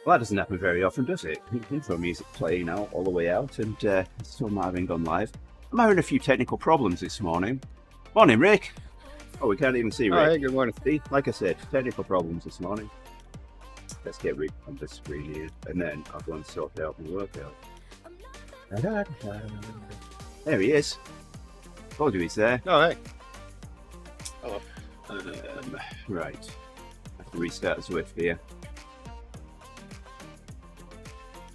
Well, that doesn't happen very often, does it? Intro music playing out all the way out, and still not having gone live. I'm having a few technical problems this morning. Morning, Rick. Oh, we can't even see Rick. Oh, hey, good morning. See, like I said, technical problems this morning. Let's get Rick on the screen here, and then I'll go and sort out my workout. There he is. Told you he's there. Oh, hey. Hello. Right. I have to restart Zwift here.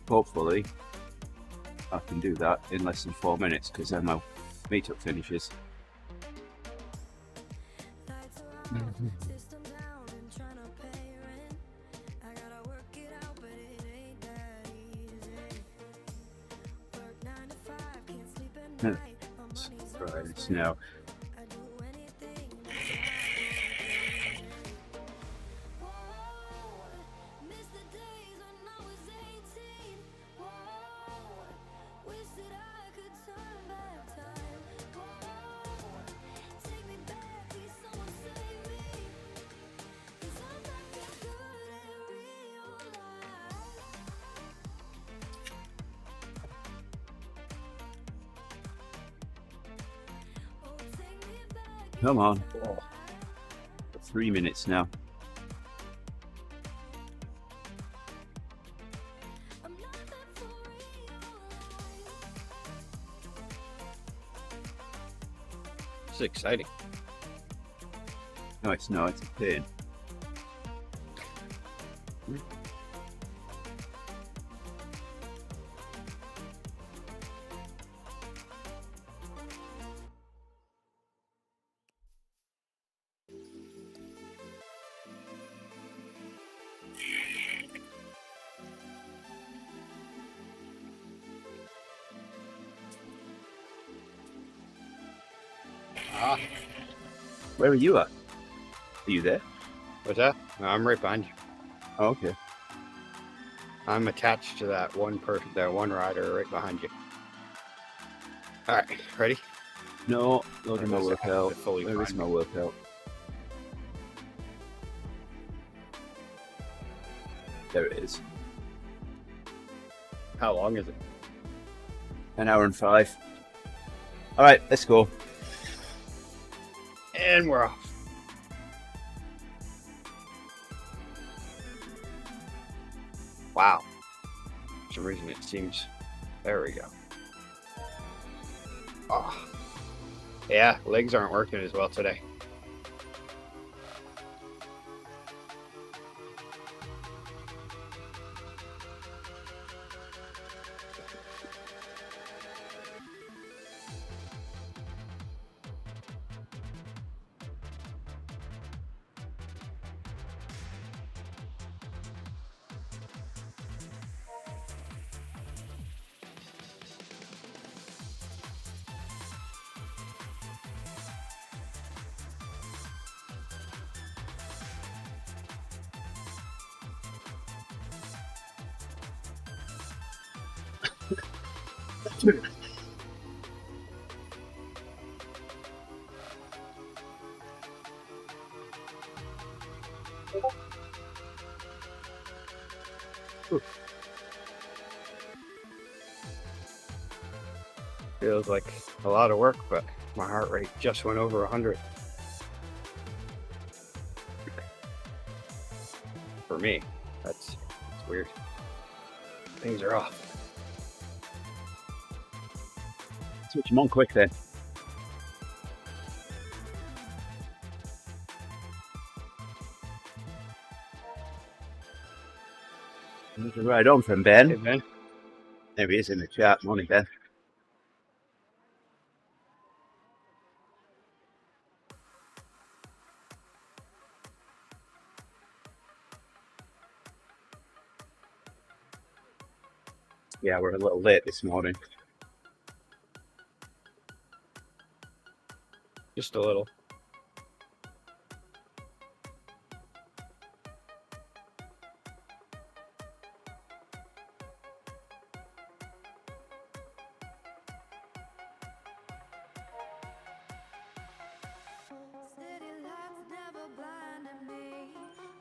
Hopefully, I can do that in less than 4 minutes because then my meetup finishes. Right, it's now. Come on. 3 minutes now. This is exciting. No, it's not. It's a pain. Where are you at? Are you there? What's that? No, I'm right behind you. Oh, okay. I'm attached to that one person, that one rider right behind you. All right, ready? No, loading my Or is it workout. fully Where is primed? my workout? There it is. How long is it? 1 hour and 5. All right, let's go. And we're off. Wow. For some reason it seems. There we go. Oh. Yeah, legs aren't working as well today. Feels like a lot of work, but my heart rate just went over 100. For me, that's weird. Things are off. Switch them on quick then. There's a ride on from Ben. Hey, Ben. There he is in the chat. Morning, Ben. Yeah, we're a little late this morning. Just a little.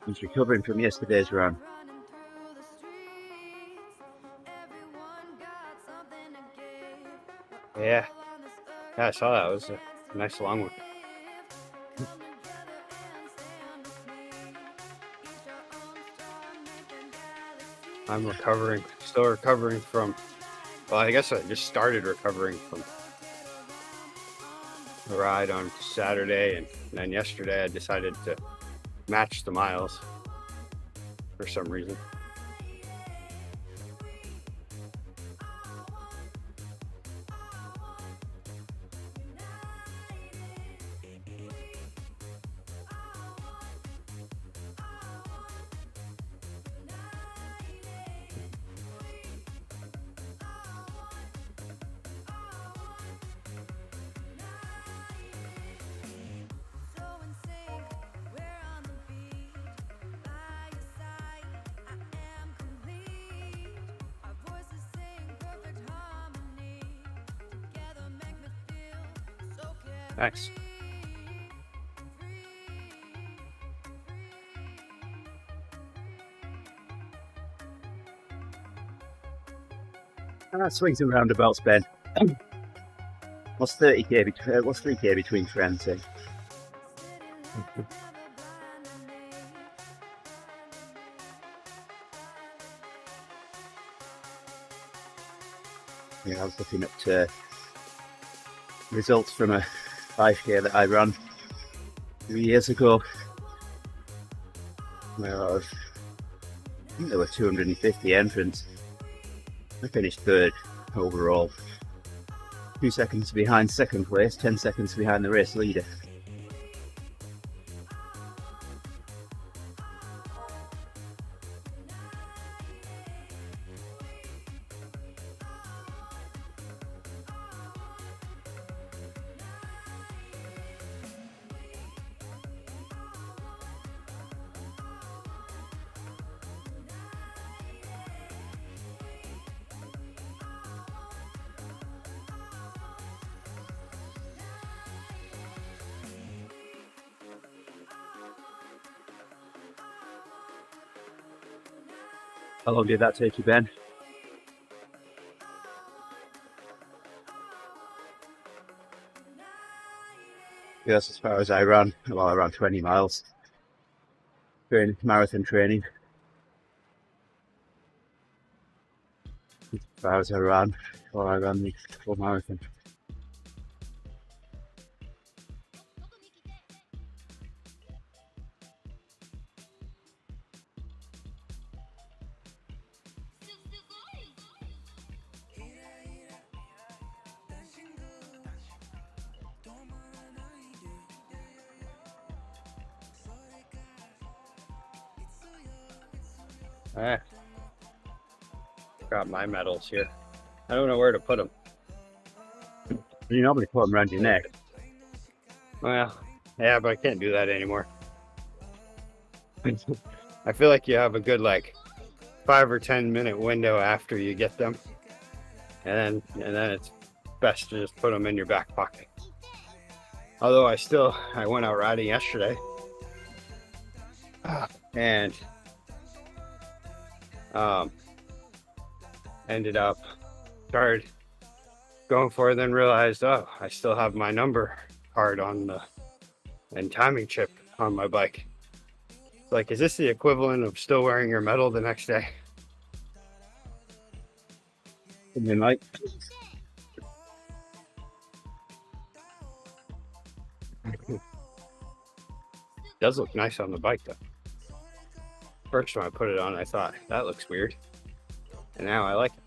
He's recovering from yesterday's run. Yeah. Yeah, I saw that. It was a nice long one. I'm recovering, still recovering from, well, I guess I just started recovering from the ride on Saturday, and then yesterday I decided to match the miles for some reason. Nice. Swings and roundabouts, Ben. What's 30k? What's 3k between friends? Eh? Yeah, I was looking at results from a 5k that I ran 3 years ago. Well, I think there were 250 entrants. I finished third overall. 2 seconds behind second place, 10 seconds behind the race leader. How long did that take you, Ben? Yeah, that's as far as I ran. Well, I ran 20 miles. Marathon training. As far as I ran before I ran the full marathon. Alright. Got my medals here. I don't know where to put them. You normally put them around your neck. Well, yeah, but I can't do that anymore. I feel like you have a good like 5 or 10 minute window after you get them, and then it's best to just put them in your back pocket. Although I went out riding yesterday, and ended up started going for it, then realized, oh, I still have my number card on and timing chip on my bike. It's like, is this the equivalent of still wearing your medal the next day? Something like. Does look nice on the bike though. First time I put it on, I thought that looks weird, and now I like it.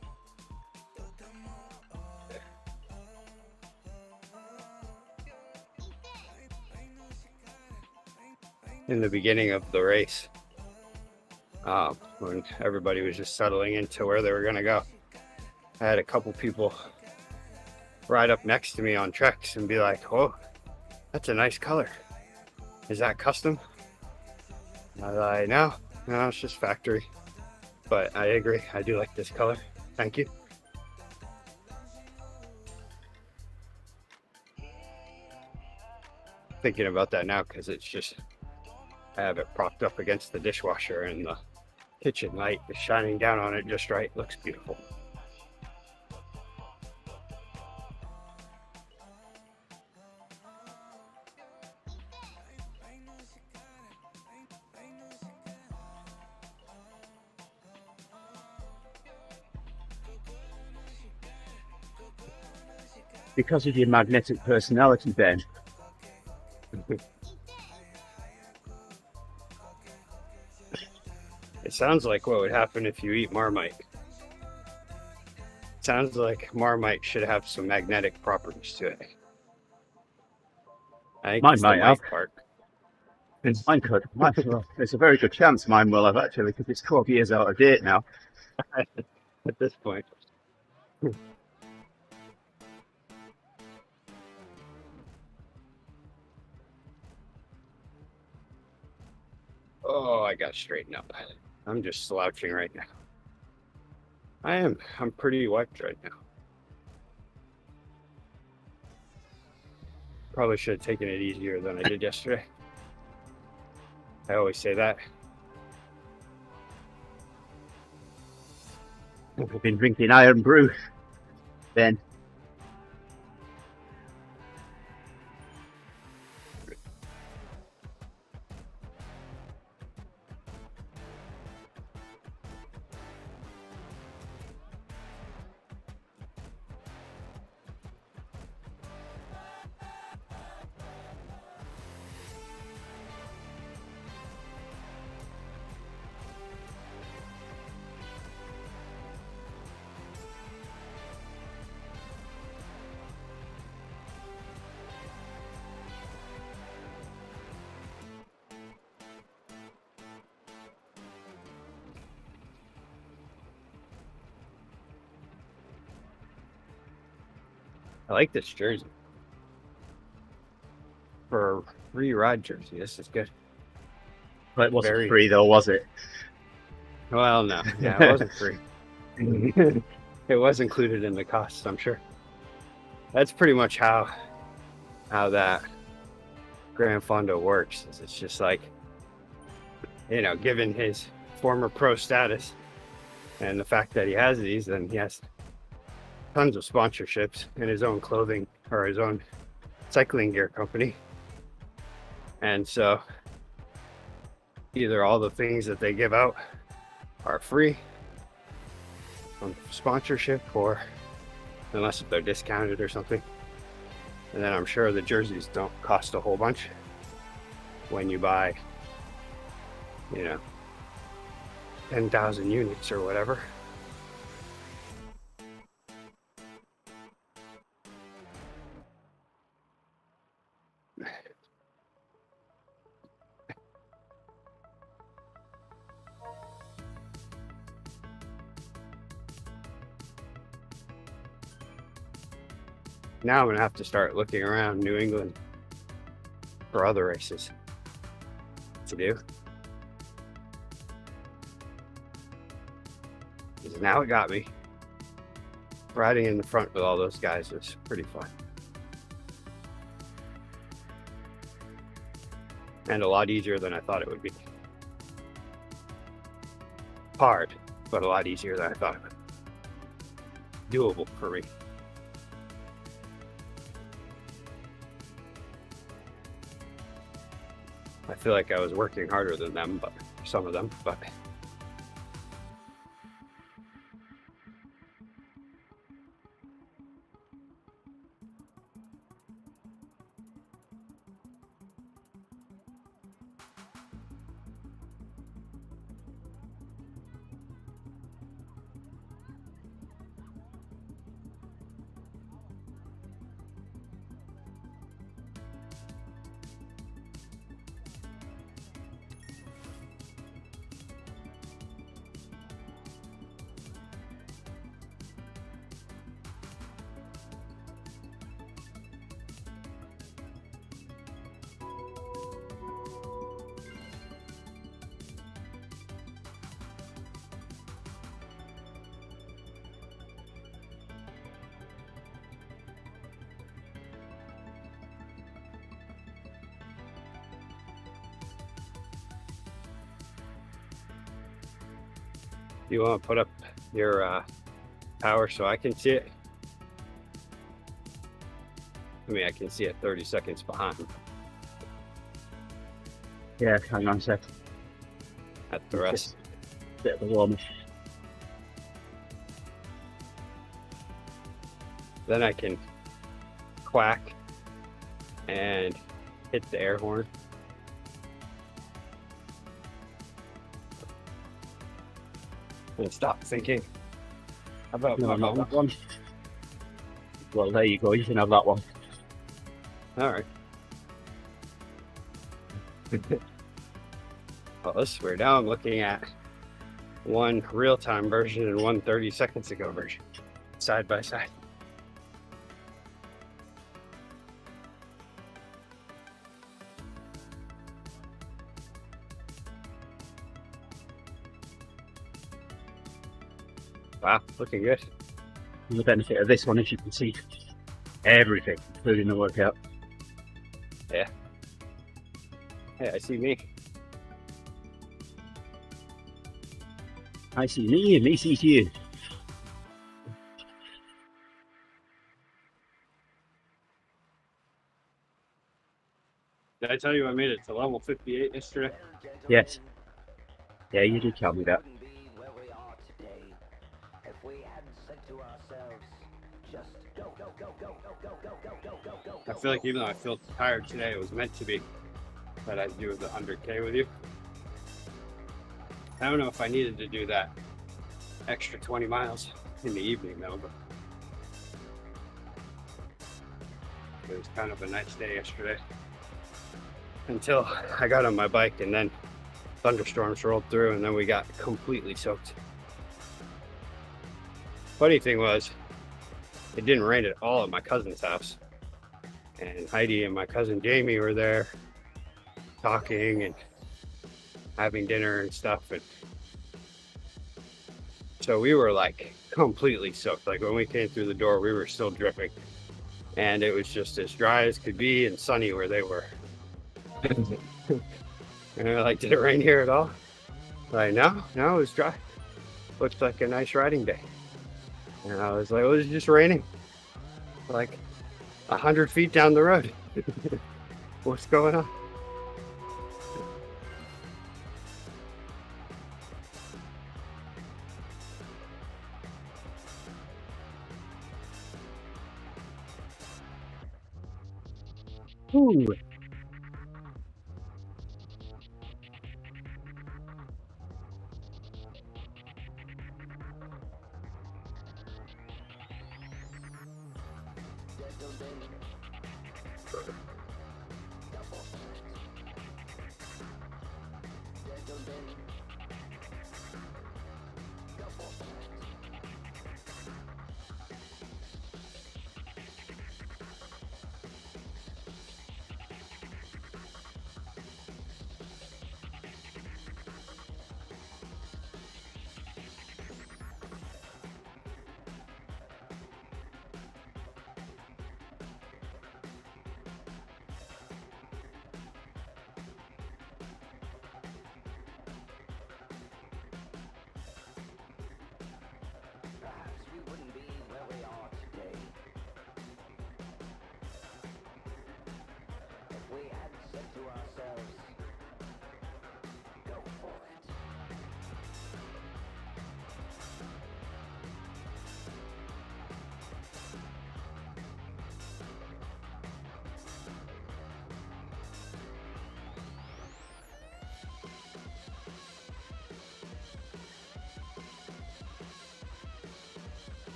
In the beginning of the race, when everybody was just settling into where they were going to go, I had a couple people ride up next to me on treks and be like, "Oh, that's a nice color. Is that custom?" I was like, no, it's just factory. But I agree, I do like this color. Thank you. Thinking about that now because it's just, I have it propped up against the dishwasher and the kitchen light is shining down on it just right. Looks beautiful. because of your magnetic personality, Ben. It sounds like what would happen if you eat Marmite. Sounds like Marmite should have some magnetic properties to it. I think Mine it's might the have. mic part. Mine could. There's a very good chance mine will have, actually, because it's 12 years out of date now. At this point. Oh, I got straightened up. I'm just slouching right now. I'm pretty wiped right now. Probably should have taken it easier than I did yesterday. I always say that. I've been drinking Iron Brew, Ben. I like this jersey. For a free ride jersey, this is good. But it wasn't Very- free, though, was it? Well, no. Yeah, it wasn't free. It was included in the cost, I'm sure. That's pretty much how that Gran Fondo works. Is it's just like, you know, given his former pro status and the fact that he has these, then he has tons of sponsorships in his own clothing or his own cycling gear company. And so either all the things that they give out are free from sponsorship, or unless they're discounted or something. And then I'm sure the jerseys don't cost a whole bunch when you buy, you know, 10,000 units or whatever. Now I'm gonna have to start looking around New England for other races to do. Because now it got me. Riding in the front with all those guys was pretty fun. And a lot easier than I thought it would be. Hard, but a lot easier than I thought it would. Doable for me. I feel like I was working harder than them, but some of them, but you want to put up your power so I can see it? I mean, I can see it 30 seconds behind Yeah, hang on a sec. at the rest. Bit of a warm. Then I can quack and hit the air horn. And stop thinking about No, my not mom. that one. Well, there you go. You can have that one. All right. Well, we're now looking at one real-time version and one 30 seconds ago version, side by side. Wow, looking good. And the benefit of this one is you can see everything, including the workout. Yeah. Hey, I see me. I see me and me sees you. Did I tell you I made it to level 58 yesterday? Yes. Yeah, you did tell me that. I feel like even though I feel tired today, it was meant to be that I'd do the 100K with you. I don't know if I needed to do that extra 20 miles in the evening though, but it was kind of a nice day yesterday until I got on my bike and then thunderstorms rolled through and then we got completely soaked. Funny thing was, it didn't rain at all at my cousin's house. And Heidi and my cousin Jamie were there talking and having dinner and stuff. And so we were like completely soaked. Like when we came through the door, we were still dripping. And it was just as dry as could be and sunny where they were. And they're like, did it rain here at all? Like, no, it was dry. Looks like a nice riding day. And I was like, well, it's just raining. Like 100 feet down the road. What's going on? Ooh.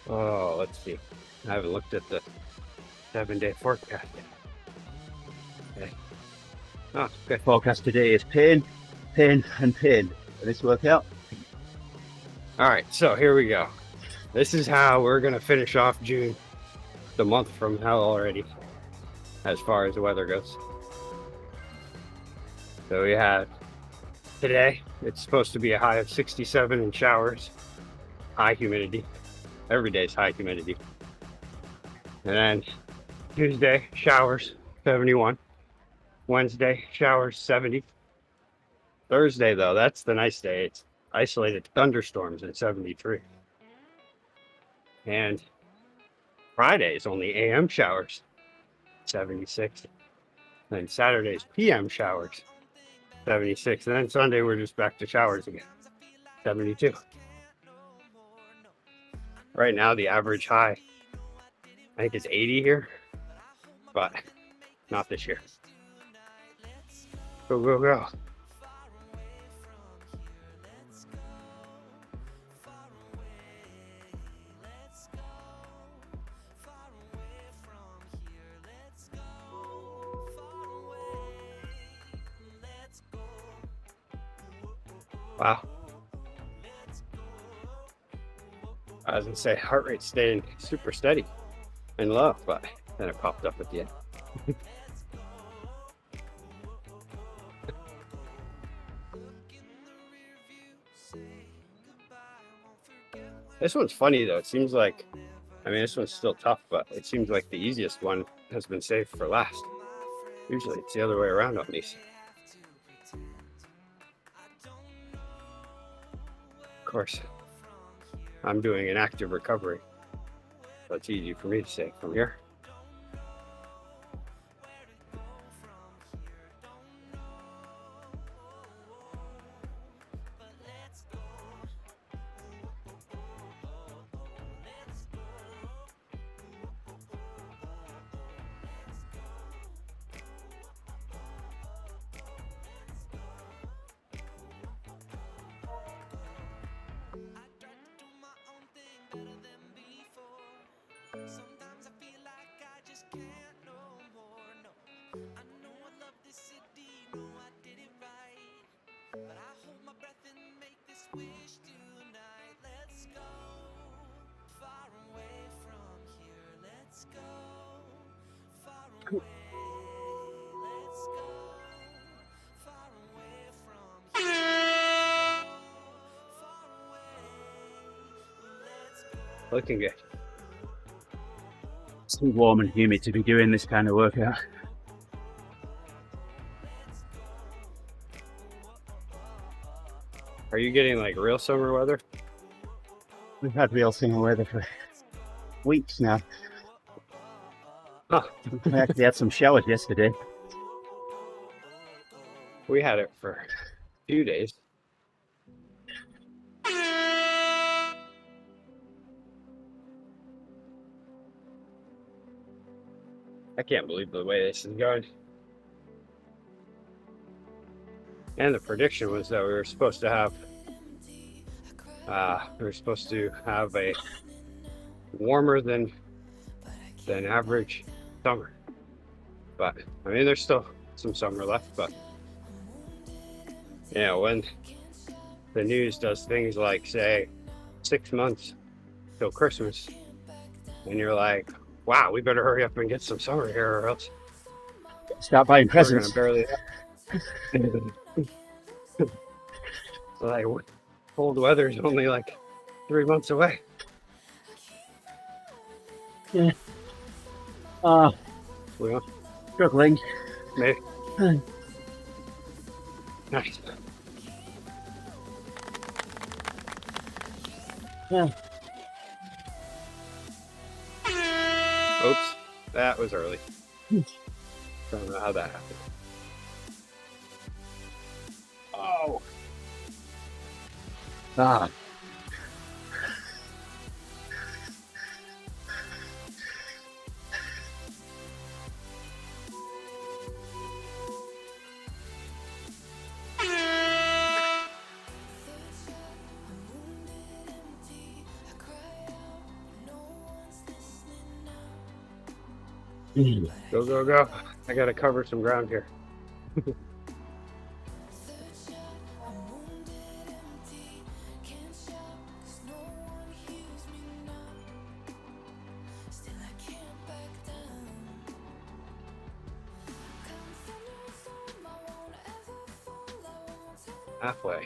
Oh, let's see. I haven't looked at the 7-day forecast yet. Okay. Oh, good. Forecast today is pain, pain, and pain. For this workout. All right, so here we go. This is how we're gonna finish off June, the month from hell already, as far as the weather goes. So we have today, it's supposed to be a high of 67 in showers, high humidity. Every day is high humidity. And then Tuesday, showers, 71. Wednesday, showers, 70. Thursday, though, that's the nice day. It's isolated thunderstorms at 73. And Friday is only AM showers, 76. And then Saturday's PM showers, 76. And then Sunday, we're just back to showers again, 72. Right now, the average high I think it's 80 here, but not this year. Go, go, go. Wow. I was gonna say heart rate staying super steady and low, but then it popped up at the end. This one's funny though. It seems like, I mean, this one's still tough, but it seems like the easiest one has been saved for last. Usually it's the other way around on these. Of course, I'm doing an active recovery, so it's easy for me to say from here. Sometimes I feel like I just can't no more. No, I know I love this city, know I did it right, but I hold my breath and make this wish tonight. Let's go far away from here. Let's go far away. Let's go far away from here. Far away. Let's go. Looking good. It's too warm and humid to be doing this kind of workout. Are you getting like real summer weather? We've had real summer weather for weeks now. Huh. We actually had some showers yesterday. We had it for a few days. I can't believe the way this is going. And the prediction was that we were supposed to have a warmer than average summer. But I mean, there's still some summer left, but you know, when the news does things like say 6 months till Christmas, and you're like, wow, we better hurry up and get some summer here or else Start buying we're presents. gonna barely like cold weather is only like 3 months away. Yeah. Well, Struggling. maybe. Nice. Yeah. Oops, that was early. Don't know how that happened. Oh. Ah. Go, go, go. I gotta cover some ground here. Halfway.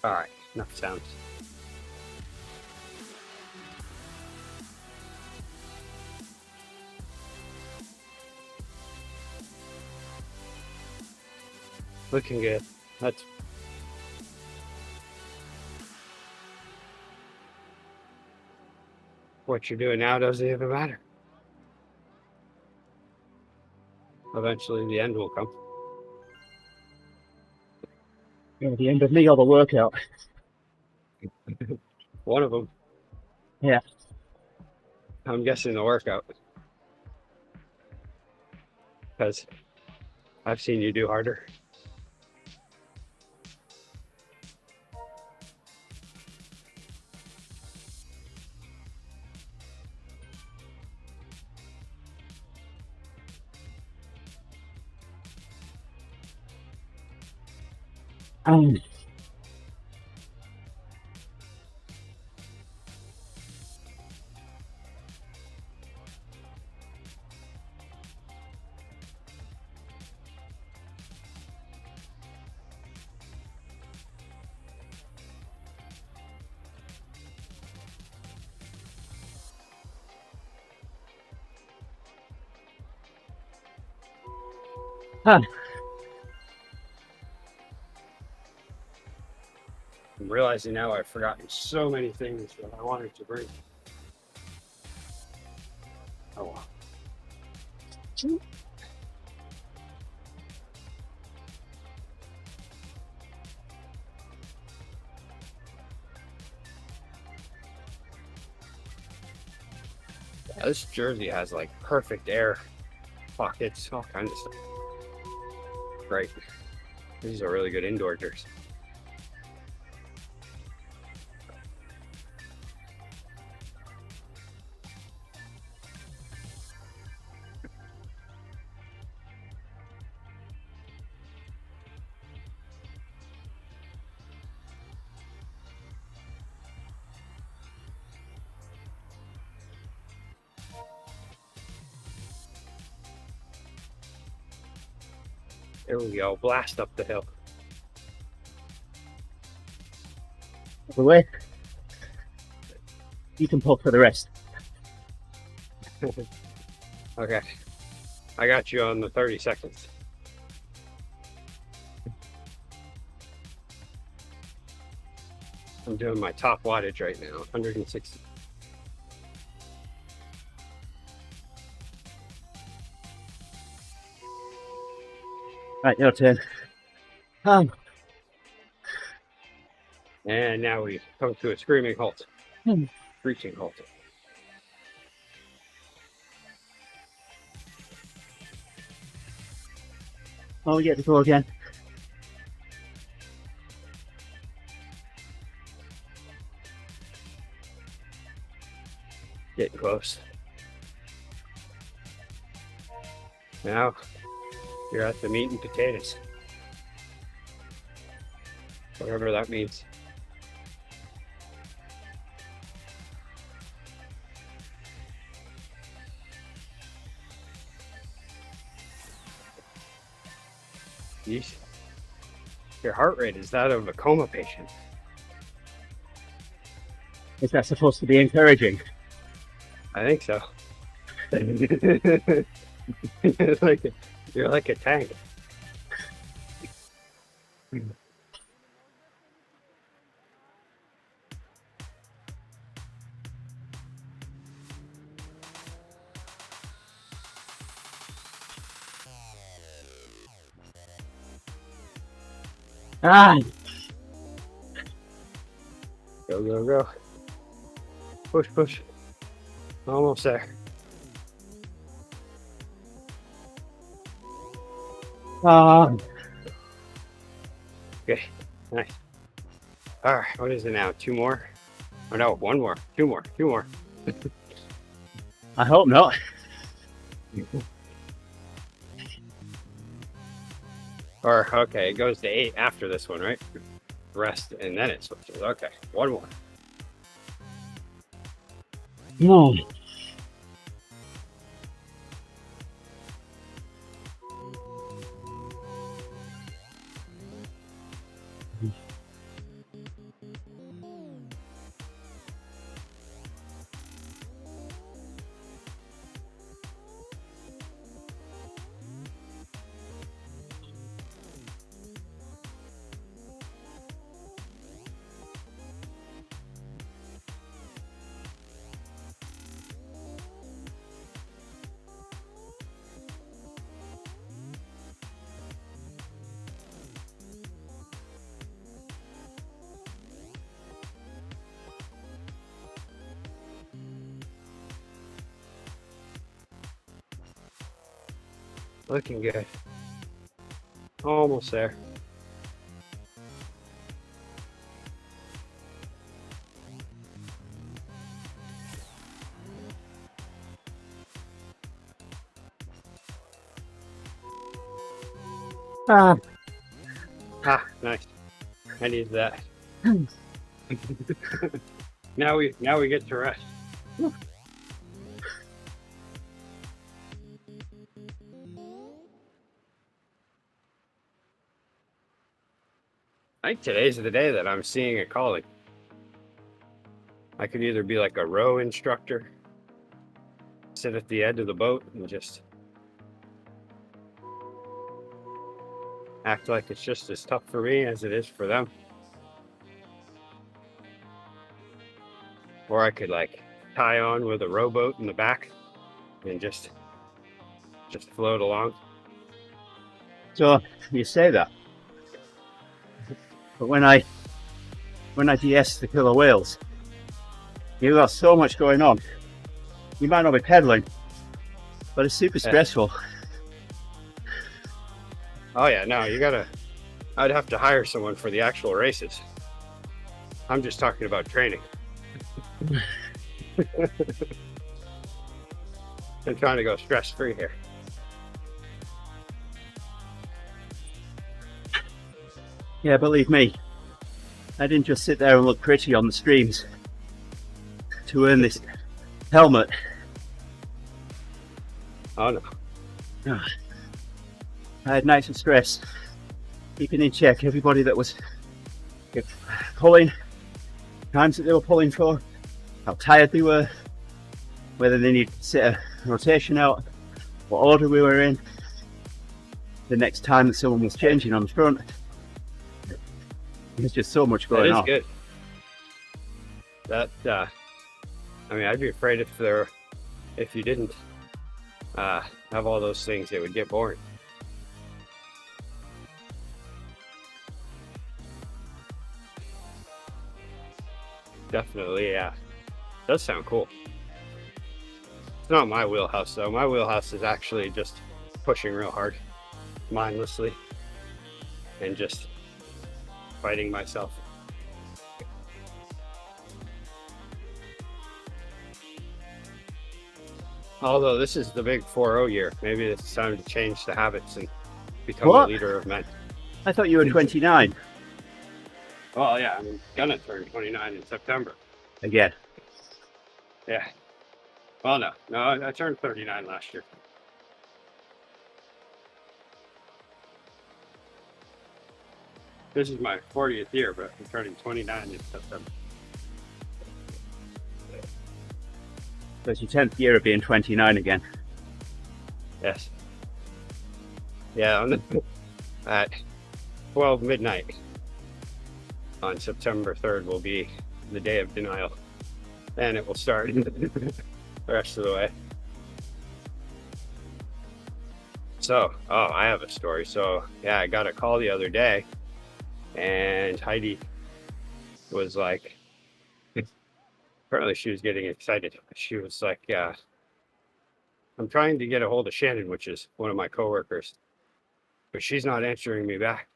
All right, enough sounds. Looking good. That's what you're doing now doesn't even matter. Eventually the end will come. Yeah, the end of me or the workout. One of them. Yeah. I'm guessing the workout. Because I've seen you do harder. Huh. I'm realizing now I've forgotten so many things that I wanted to bring. Oh well. Yeah, this jersey has like perfect air pockets, all kinds of stuff. Great. This is a really good indoor jersey. There we go. Blast up the hill. The way. You can pull for the rest. Okay. I got you on the 30 seconds. I'm doing my top wattage right now, 160. Right, your turn. And now we come to a screaming halt. Screeching halt. Oh, we get to go again. Getting close. Now you're at the meat and potatoes. Whatever that means. Yeesh. Your heart rate is that of a coma patient. Is that supposed to be encouraging? I think so. You're like a tank. Ah! Go, go, go. Push, push. Almost there. Okay, nice. All right, what is it now? Two more? Oh no, one more. Two more. Two more. I hope not. Or, okay, it goes to 8 after this one, right? Rest, and then it switches. Okay, one more. No. Looking good. Almost there. Ah, Nice. I need that. Now we get to rest. I think today's the day that I'm seeing a calling. I could either be like a row instructor, sit at the edge of the boat and just act like it's just as tough for me as it is for them. Or I could like tie on with a rowboat in the back and just float along. so you say that, but when I DS the killer whales, you've got so much going on. You might not be pedaling, but it's super stressful. Oh yeah, no, I'd have to hire someone for the actual races. I'm just talking about training. I'm trying to go stress-free here. Yeah, believe me, I didn't just sit there and look pretty on the streams to earn this helmet. Oh no. I had nights of stress, keeping in check everybody that was pulling, times that they were pulling for, how tired they were, whether they needed to sit a rotation out, what order we were in, the next time that someone was changing on the front. There's just so much going on. That is good. That I mean, I'd be afraid if you didn't have all those things, it would get boring. Definitely, yeah. Does sound cool. It's not my wheelhouse though. My wheelhouse is actually just pushing real hard, mindlessly, and just fighting myself. Although this is the big 4-0 year, maybe it's time to change the habits and become What? a leader of men. I thought you were 29 Well, yeah, I'm gonna turn 29 in September. again. Yeah. Well, no, I turned 39 last year. This is my 40th year, but I'm turning 29 in September. So it's your 10th year of being 29 again. Yes. Yeah, at 12 midnight on September 3rd will be the day of denial. And it will start the rest of the way. So, I have a story. So, yeah, I got a call the other day, and Heidi was like, apparently she was getting excited. She was like, I'm trying to get a hold of Shannon, which is one of my coworkers, but she's not answering me back.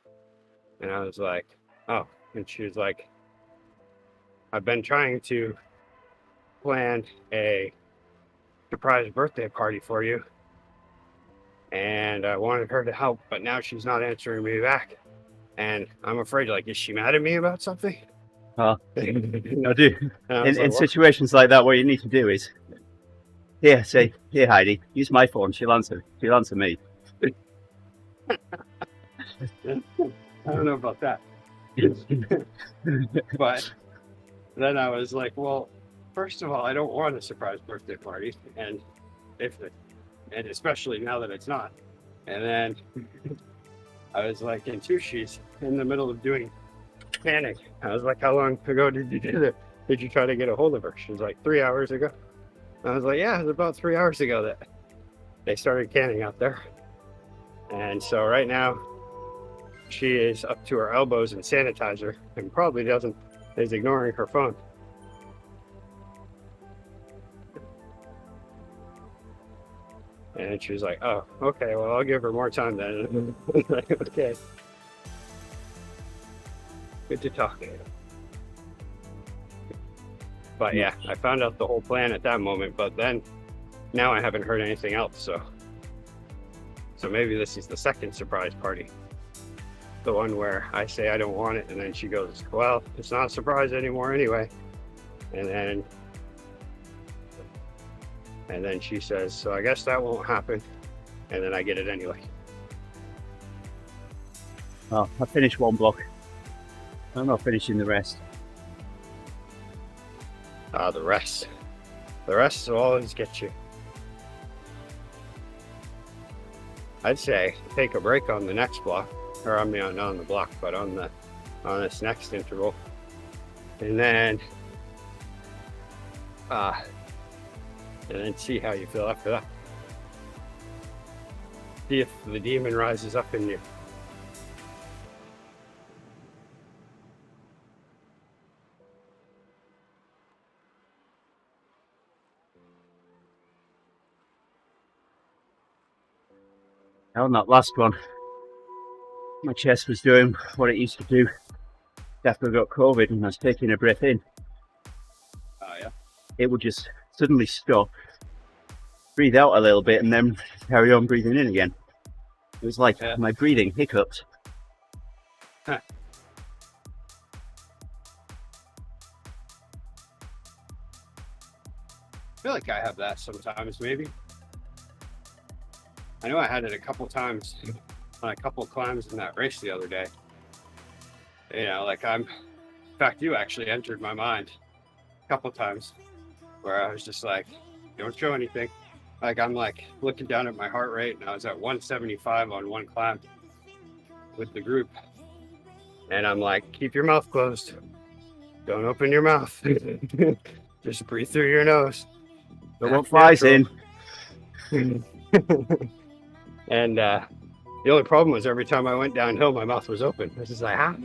And I was like, oh. And she was like, I've been trying to plan a surprise birthday party for you, and I wanted her to help, but now she's not answering me back, and I'm afraid, like, is she mad at me about something? Well, I do. In Like, situations like that, what you need to do is, say, here Heidi, use my phone. She'll answer me. I don't know about that. But then I was like, well, first of all, I don't want a surprise birthday party, and especially now that it's not. And then I was like, and two, she's in the middle of doing canning. I was like, how long ago did you do that? Did you try to get a hold of her? She was like, 3 hours ago. I was like, yeah, it was about 3 hours ago that they started canning out there. And so right now she is up to her elbows in sanitizer and probably is ignoring her phone. And she was like, oh, okay, well, I'll give her more time then. Like, okay. Good to talk. But yeah, I found out the whole plan at that moment, but then now I haven't heard anything else, so maybe this is the second surprise party. The one where I say I don't want it, and then she goes, well, it's not a surprise anymore anyway. And then she says, so I guess that won't happen. And then I get it anyway. Well, I finished one block. I'm not finishing the rest. The rest. The rest will always get you. I'd say take a break on the next block, or I mean, not on the block, but on this next interval, and then see how you feel after that. See if the demon rises up in you. On that last one, my chest was doing what it used to do after I got COVID, and I was taking a breath in. Oh yeah. It would just suddenly stop, breathe out a little bit, and then carry on breathing in again. It was like my breathing hiccuped. Huh. I feel like I have that sometimes, maybe. I know I had it a couple times on a couple climbs in that race the other day. You know, like in fact, you actually entered my mind a couple times where I was just like, don't show anything. Like I'm like looking down at my heart rate, and I was at 175 on one climb with the group. And I'm like, keep your mouth closed. Don't open your mouth. Just breathe through your nose. But what flies in? And the only problem was every time I went downhill, my mouth was open. I was just like, ah.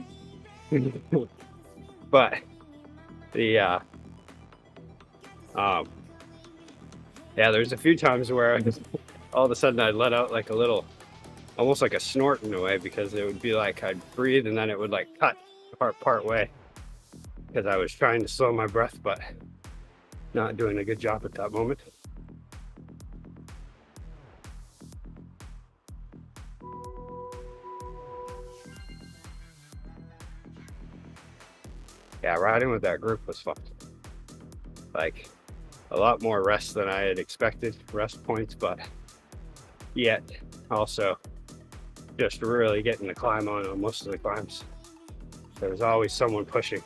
But the there's a few times where all of a sudden I'd let out like a little, almost like a snort in a way, because it would be like I'd breathe and then it would like cut part way, because I was trying to slow my breath, but not doing a good job at that moment. Yeah, riding with that group was fun. Like a lot more rest than I had expected, rest points, but yet also just really getting the climb on most of the climbs. There was always someone pushing.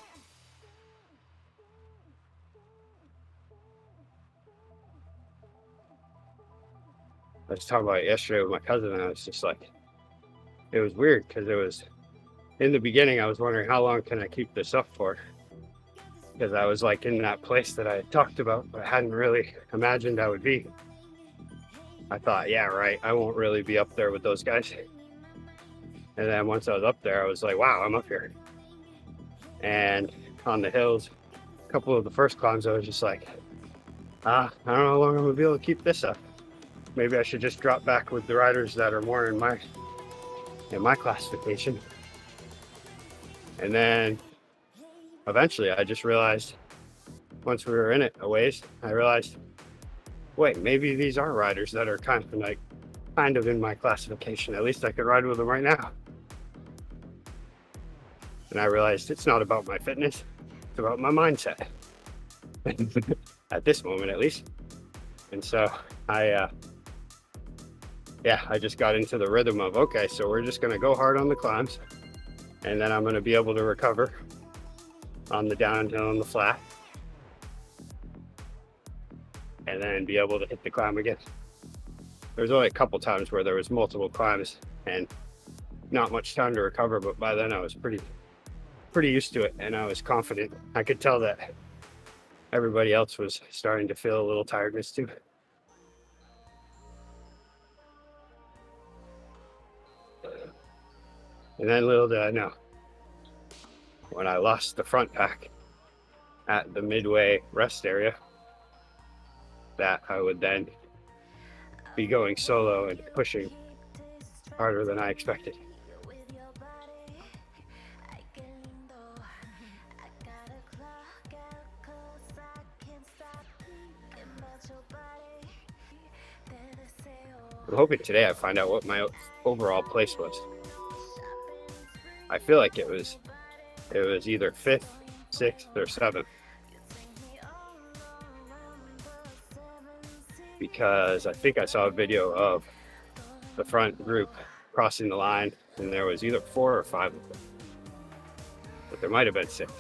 I was talking about it yesterday with my cousin, and I was just like, it was weird because it was, in the beginning, I was wondering how long can I keep this up for? Because I was like in that place that I had talked about, but I hadn't really imagined I would be. I thought, yeah, right, I won't really be up there with those guys. And then once I was up there, I was like, wow, I'm up here. And on the hills, a couple of the first climbs, I was just like, I don't know how long I'm gonna be able to keep this up. Maybe I should just drop back with the riders that are more in my classification. And then eventually I just realized, once we were in it a ways, I realized, wait, maybe these are riders that are kind of in my classification. At least I could ride with them right now. And I realized it's not about my fitness, it's about my mindset. At this moment, at least. And so I just got into the rhythm of, okay, so we're just gonna go hard on the climbs, and then I'm gonna be able to recover on the downhill and the flat, and then be able to hit the climb again. There's only a couple times where there was multiple climbs and not much time to recover, but by then I was pretty used to it, and I was confident. I could tell that everybody else was starting to feel a little tiredness too. And then little did I know, when I lost the front pack at the midway rest area, that I would then be going solo and pushing harder than I expected. I'm hoping today I find out what my overall place was. I feel like it was either 5th, 6th, or 7th. Because I think I saw a video of the front group crossing the line, and there was either 4 or 5 of them. But there might have been 6.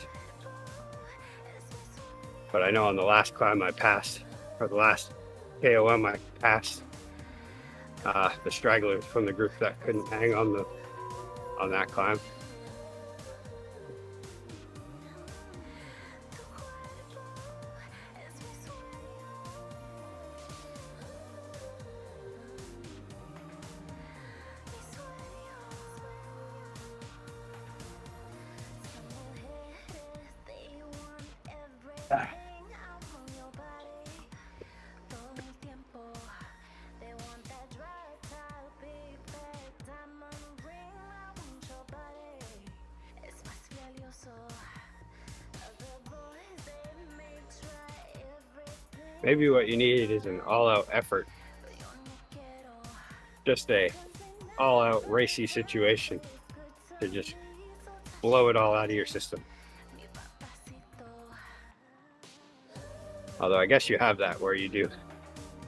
But I know on the last climb I passed, or the last KOM I passed, the stragglers from the group that couldn't hang on that climb. Maybe what you need is an all-out effort. Just a all-out racy situation to just blow it all out of your system. Although I guess you have that where you do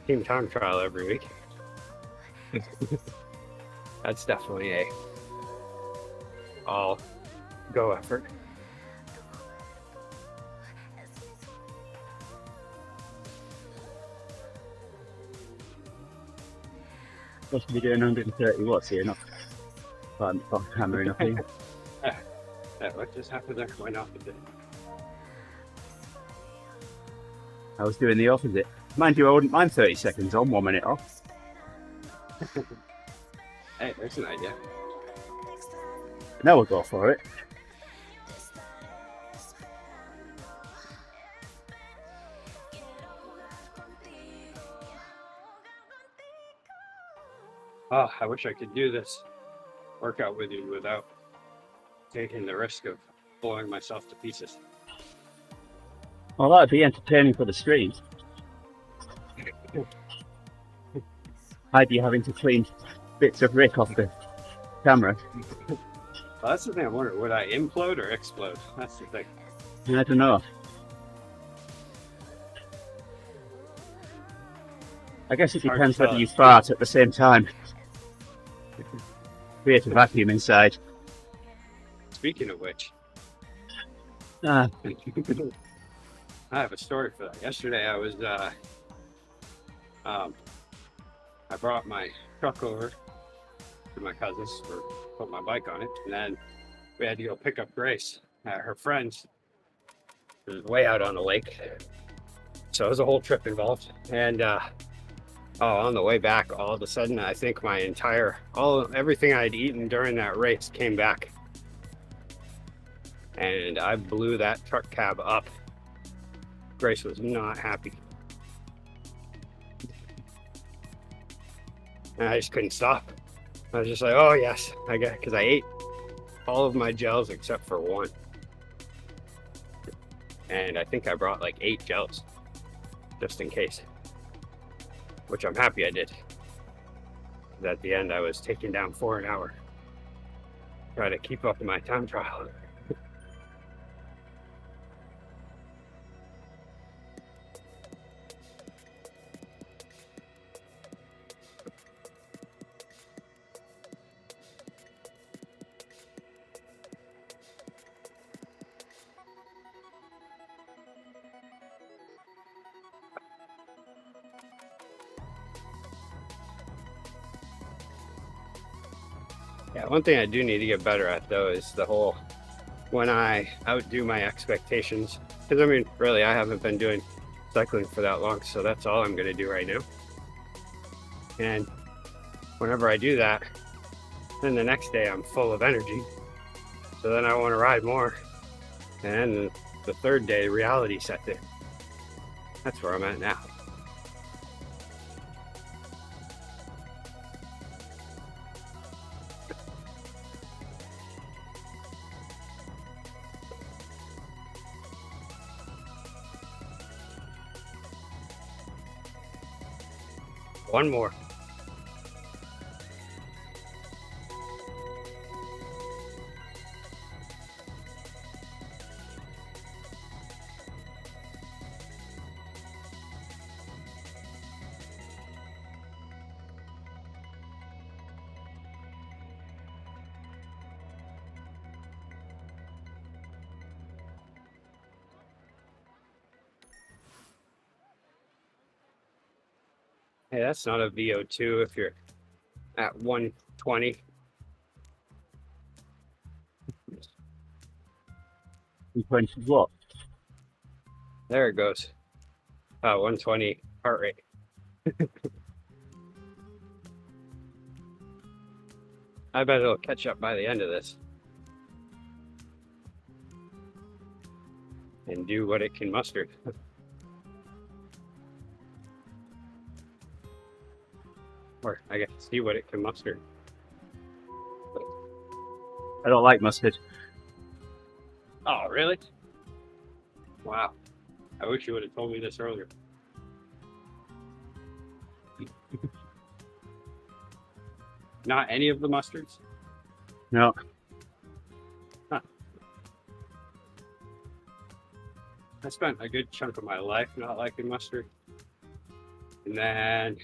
team time trial every week. That's definitely a all-go effort. Supposed to be doing 130 watts here, not hammering up here. What just happened there? Why not? I was doing the opposite. Mind you, I wouldn't mind 30 seconds on, 1 minute off. Hey, there's an idea. Now we'll go for it. Oh, I wish I could do this workout with you without taking the risk of blowing myself to pieces. Well, that'd be entertaining for the stream. I'd be having to clean bits of Rick off the camera. Well, that's the thing I wonder, would I implode or explode? That's the thing. I don't know. I guess it depends whether you fart at the same time. Create a vacuum inside. Speaking of which, Ah, I have a story for that. Yesterday I was, I brought my truck over to my cousin's for put my bike on it, and then we had to go pick up Grace at her friend's. It was way out on the lake, so it was a whole trip involved. And on the way back, all of a sudden, I think my everything I'd eaten during that race came back, and I blew that truck cab up. Grace was not happy. And I just couldn't stop. I was just like, oh yes, I guess, because I ate all of my gels except for one. And I think I brought like 8 gels, just in case. Which I'm happy I did. At the end, I was taking down 4 an hour. Try to keep up in my time trial. Yeah, one thing I do need to get better at though is the whole when I outdo my expectations. Because I mean, really, I haven't been doing cycling for that long, so that's all I'm going to do right now. And whenever I do that, then the next day I'm full of energy. So then I want to ride more. And then the third day, reality set in. That's where I'm at now. One more. Hey, that's not a VO2 if you're at 120. Sequential what? There it goes. 120 heart rate. I bet it'll catch up by the end of this and do what it can muster. Or I guess see what it can muster. I don't like mustard. Oh, really? Wow. I wish you would have told me this earlier. Not any of the mustards? No. Huh. I spent a good chunk of my life not liking mustard. And then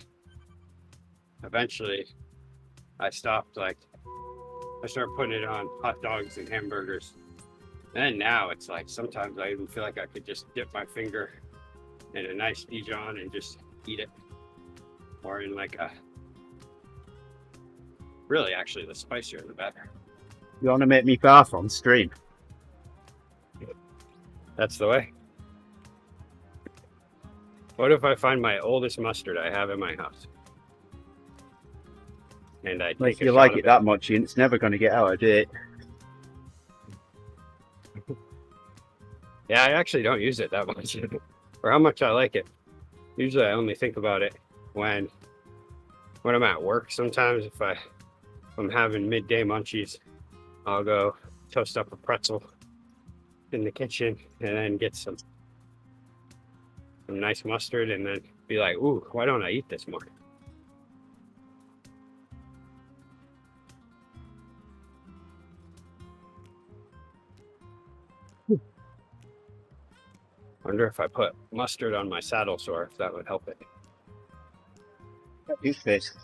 eventually I stopped, like, I started putting it on hot dogs and hamburgers. And then now it's like, sometimes I even feel like I could just dip my finger in a nice Dijon and just eat it. Or in like a, really actually the spicier the better. You want to make me barf on stream? That's the way. What if I find my oldest mustard I have in my house? And I take Like, if a you shot like of it that much, it's never going to get out of date. Yeah, I actually don't use it that much. For how much I like it. Usually I only think about it when I'm at work. Sometimes if I'm having midday munchies, I'll go toast up a pretzel in the kitchen and then get some nice mustard and then be like, ooh, why don't I eat this more? Wonder if I put mustard on my saddle sore, if that would help it. Use face.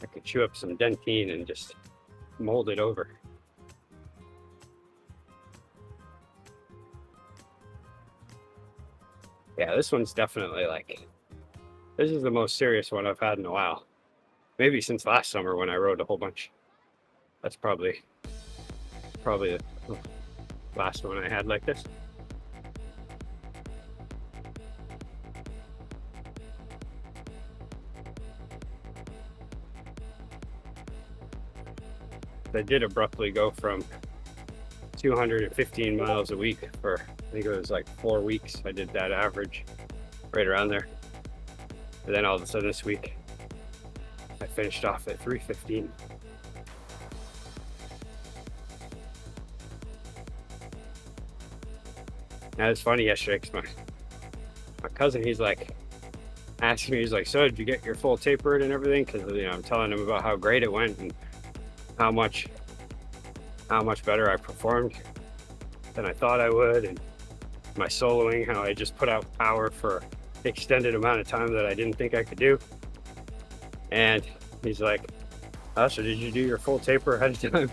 I could chew up some dentine and just mold it over. Yeah, this one's definitely like, this is the most serious one I've had in a while. Maybe since last summer when I rode a whole bunch. That's probably the last one I had like this. I did abruptly go from 215 miles a week for, I think it was like 4 weeks. I did that average right around there. And then all of a sudden this week, I finished off at 315. Now it's funny yesterday because my cousin, he's like, asking me, he's like, so did you get your full taper and everything? Because, you know, I'm telling him about how great it went and how much better I performed than I thought I would, and my soloing, how I just put out power for an extended amount of time that I didn't think I could do. And he's like, oh, so did you do your full taper ahead of time?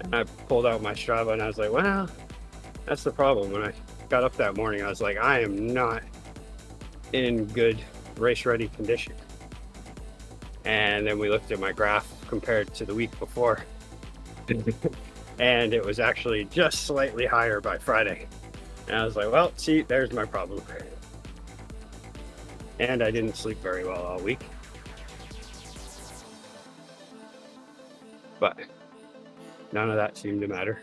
And I pulled out my Strava and I was like, well, that's the problem. When I got up that morning, I was like, I am not in good race ready condition. And then we looked at my graph compared to the week before. And it was actually just slightly higher by Friday. And I was like, well, see, there's my problem. And I didn't sleep very well all week. But none of that seemed to matter.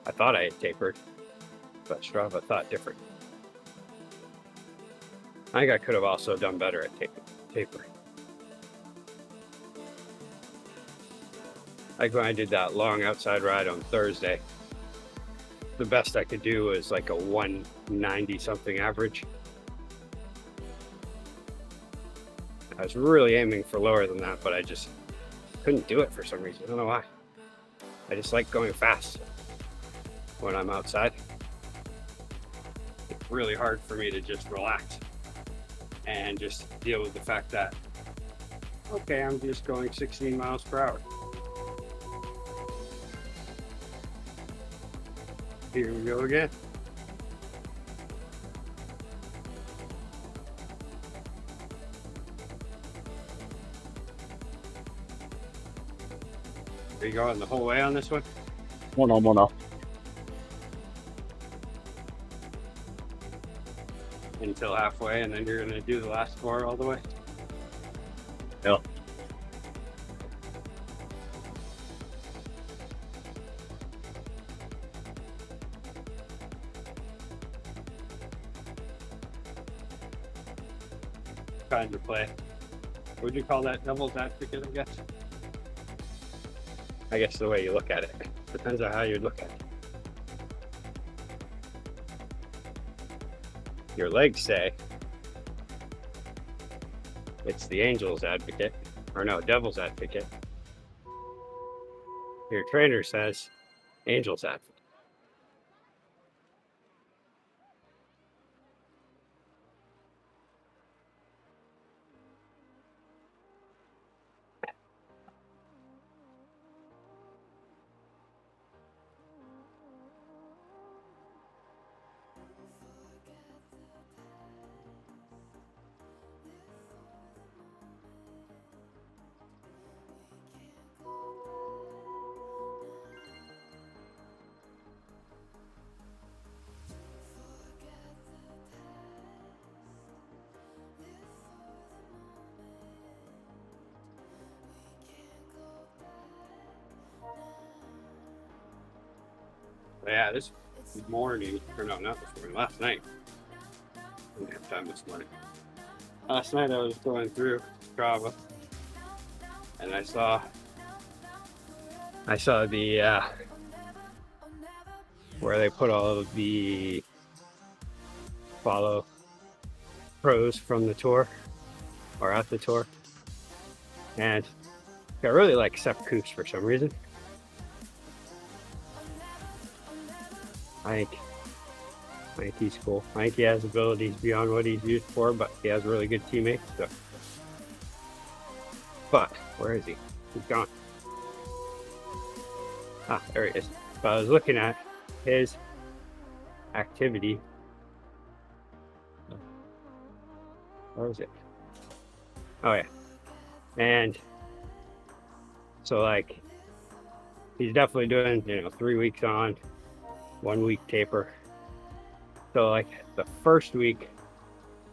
I thought I had tapered, but Strava thought different. I think I could have also done better at taping. taper. Like when I did that long outside ride on Thursday, the best I could do was like a 190 something average. I was really aiming for lower than that, but I just couldn't do it for some reason. I don't know why. I just like going fast when I'm outside. It's really hard for me to just relax and just deal with the fact that, okay, I'm just going 16 miles per hour. Here we go again. Are you going the whole way on this one? One on, one off. Until halfway, and then you're gonna do the last 4 all the way? Yeah. Trying to play. Would you call that devil's advocate, I guess? I guess the way you look at it. Depends on how you look at it. Your legs say it's the angel's advocate, or no, devil's advocate. Your trainer says angel's advocate. Yeah, this morning, or no, not this morning, last night. I didn't have time this morning. Last night I was going through Strava and I saw the where they put all of the follow pros from the tour or at the tour, and I really like Sepp Kuss for some reason. I think he's cool. I think he has abilities beyond what he's used for, but he has really good teammates. So. But where is he? He's gone. Ah, there he is. So I was looking at his activity. Where is it? Oh yeah. And so like he's definitely doing, 3 weeks on, 1 week taper. So like the first week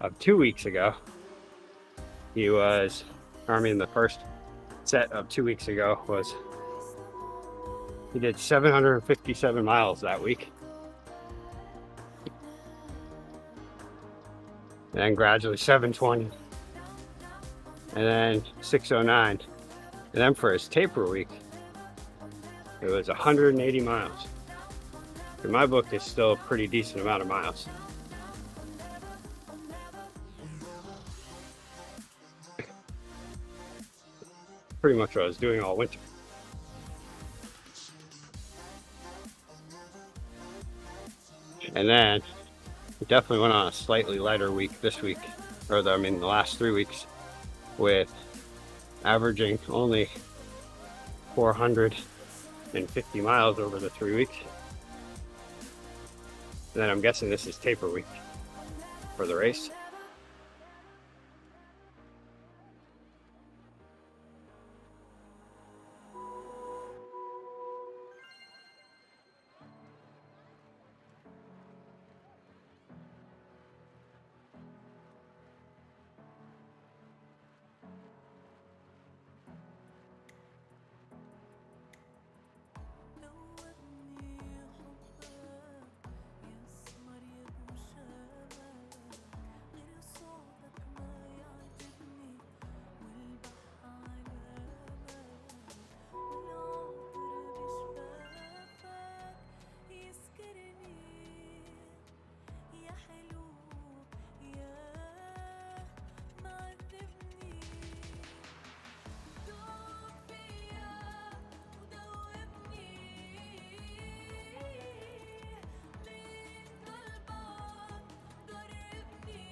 of 2 weeks ago, the first set of 2 weeks ago was, he did 757 miles that week. And then gradually 720. And then 609. And then for his taper week, it was 180 miles. In my book, it's still a pretty decent amount of miles. Pretty much what I was doing all winter. And then we definitely went on a slightly lighter week this week, the last 3 weeks, with averaging only 450 miles over the 3 weeks. And then I'm guessing this is taper week for the race.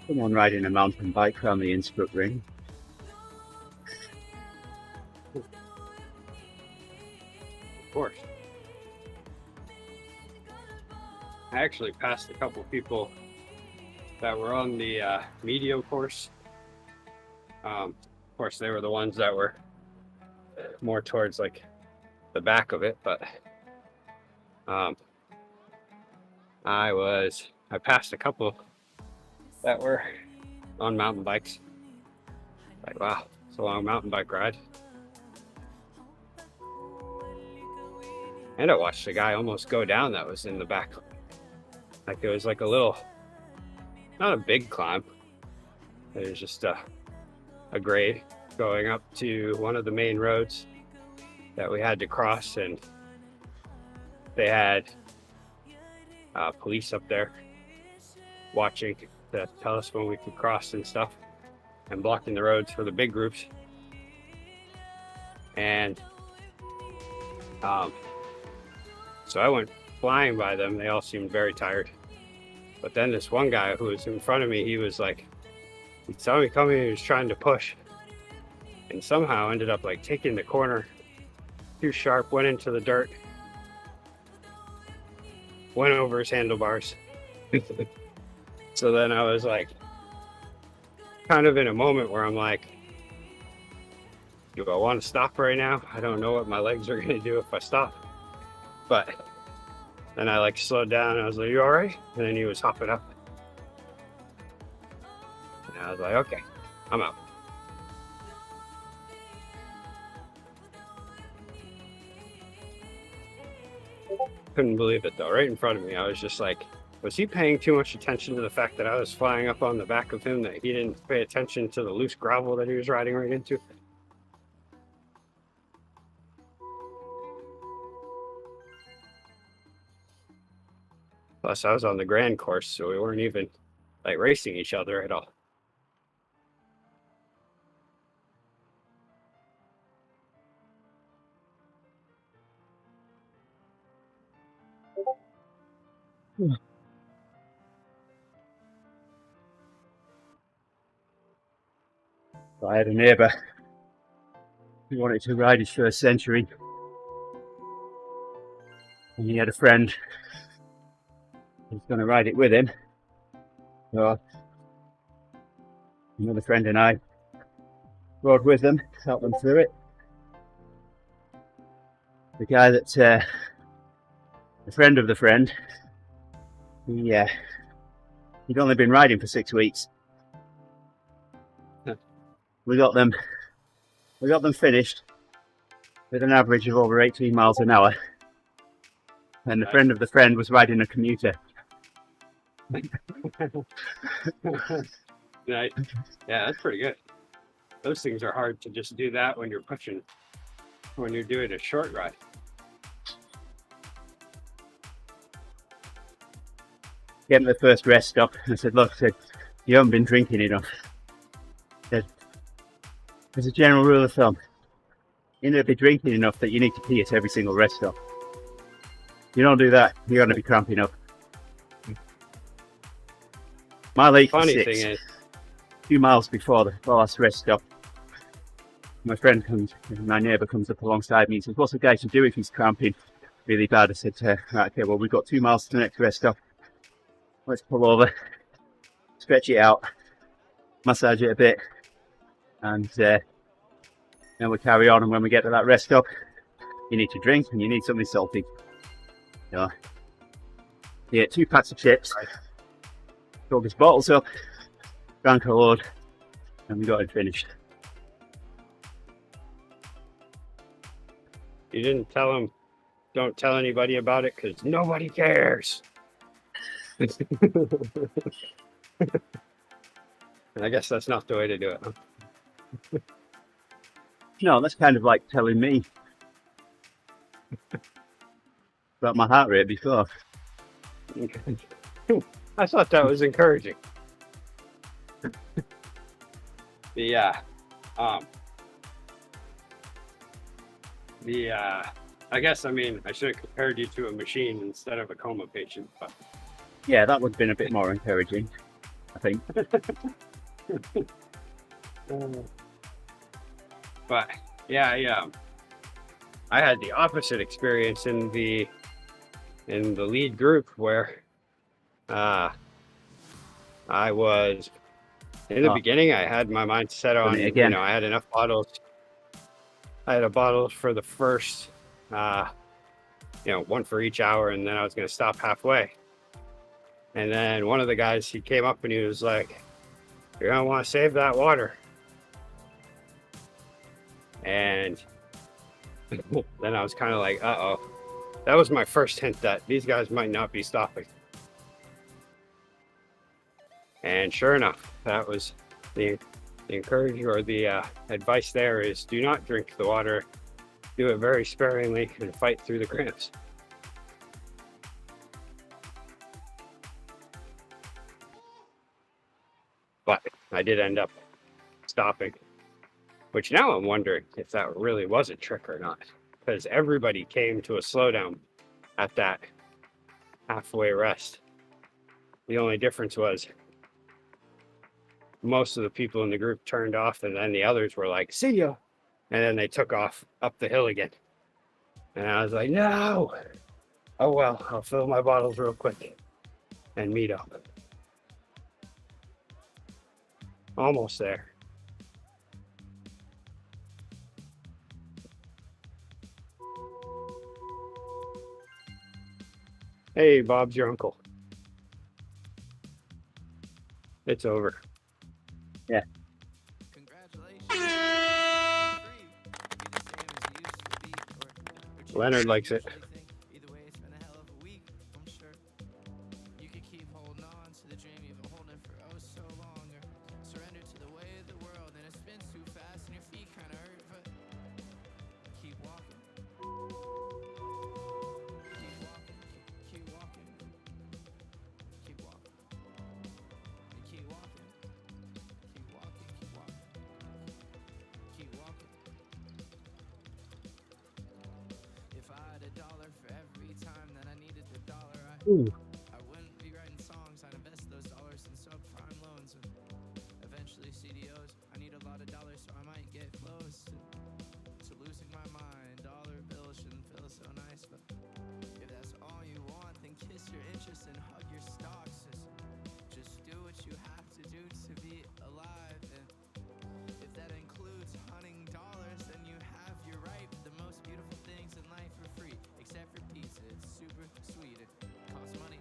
Someone riding a mountain bike around the Innsbruck ring. Of course. I actually passed a couple people that were on the medium course. Of course, they were the ones that were more towards like the back of it, but I passed a couple that were on mountain bikes. Like, wow, it's a long mountain bike ride. And I watched a guy almost go down that was in the back. Like it was like a little, not a big climb. It was just a grade going up to one of the main roads that we had to cross, and they had police up there watching to tell us when we could cross and stuff, and blocking the roads for the big groups. And so I went flying by them. They all seemed very tired. But then this one guy who was in front of me, he was like, he saw me coming, he was trying to push, and somehow ended up like taking the corner too sharp, went into the dirt, went over his handlebars. So then I was like, kind of in a moment where I'm like, do I want to stop right now? I don't know what my legs are going to do if I stop. But then I like slowed down and I was like, you all right? And then he was hopping up. And I was like, okay, I'm out. Couldn't believe it though, right in front of me. I was just like, was he paying too much attention to the fact that I was flying up on the back of him, that he didn't pay attention to the loose gravel that he was riding right into? Plus, I was on the grand course, so we weren't even like racing each other at all. So I had a neighbour who wanted to ride his first century, and he had a friend who's going to ride it with him. So another friend and I rode with them, helped them through it. The guy that, the friend of the friend, he'd only been riding for 6 weeks. We got them finished with an average of over 18 miles an hour. And the friend of the friend was riding a commuter. Right. Yeah, that's pretty good. Those things are hard to just do that when you're pushing, when you're doing a short ride. Gave him the first rest stop. I said, look, you haven't been drinking enough. I said, as a general rule of thumb, you need to be drinking enough that you need to pee at every single rest stop. You don't do that, you're going to be cramping up. My late Funny 6, thing is, 2 miles before the last rest stop, my friend comes, my neighbour comes up alongside me and says, what's the guy to do if he's cramping really bad? I said, right, okay, well, we've got 2 miles to the next rest stop. Let's pull over, stretch it out, massage it a bit, and then we carry on. And when we get to that rest stop, you need to drink and you need something salty. So, yeah, 2 packs of chips, filled his bottles up, drank a load, and we got it finished. you didn't tell him, don't tell anybody about it because nobody cares. I guess that's not the way to do it, huh? No, that's kind of like telling me about my heart rate before. I thought that was encouraging. I guess, I mean, I should have compared you to a machine instead of a coma patient, but Yeah, that would have been a bit more encouraging. I think. But yeah, I had the opposite experience in the lead group where I was in the Oh. beginning. I had my mind set Done on, it again. I had enough bottles. I had a bottle for the first, one for each hour, and then I was going to stop halfway. And then one of the guys, he came up and he was like, "You're going to want to save that water." And then I was kind of like, uh-oh. That was my first hint that these guys might not be stopping. And sure enough, that was the encouragement, or the advice there is, do not drink the water. Do it very sparingly and fight through the cramps. But I did end up stopping, which now I'm wondering if that really was a trick or not, because everybody came to a slowdown at that halfway rest. The only difference was most of the people in the group turned off, and then the others were like, "See ya," and then they took off up the hill again. And I was like, no. Oh well, I'll fill my bottles real quick and meet up. Almost there. Hey, Bob's your uncle. It's over. Yeah. Leonard likes it. Either way, it's been a hell of a week, I'm sure. You could keep holding on to the dream you've been holding for oh so long, or surrender to the way of the world, and it spins too fast and your feet kind of hurt, but keep walking. Keep walking, keep walking. Keep walking. And keep walking. Keep walking, keep walking. Keep walking. If I had $1 for every time that I needed the dollar, I wouldn't be writing songs. I'd invest those dollars in subprime loans and eventually CDOs. I need a lot of dollars, so I might get close to losing my mind. Dollar bills shouldn't feel so nice, but if that's all you want, then kiss your interest and hug your stocks. Just do what you have to do to be alive, and if that includes hunting dollars, then you have your right. The most beautiful things in life are free, except for pizza. It's super sweet. It costs money.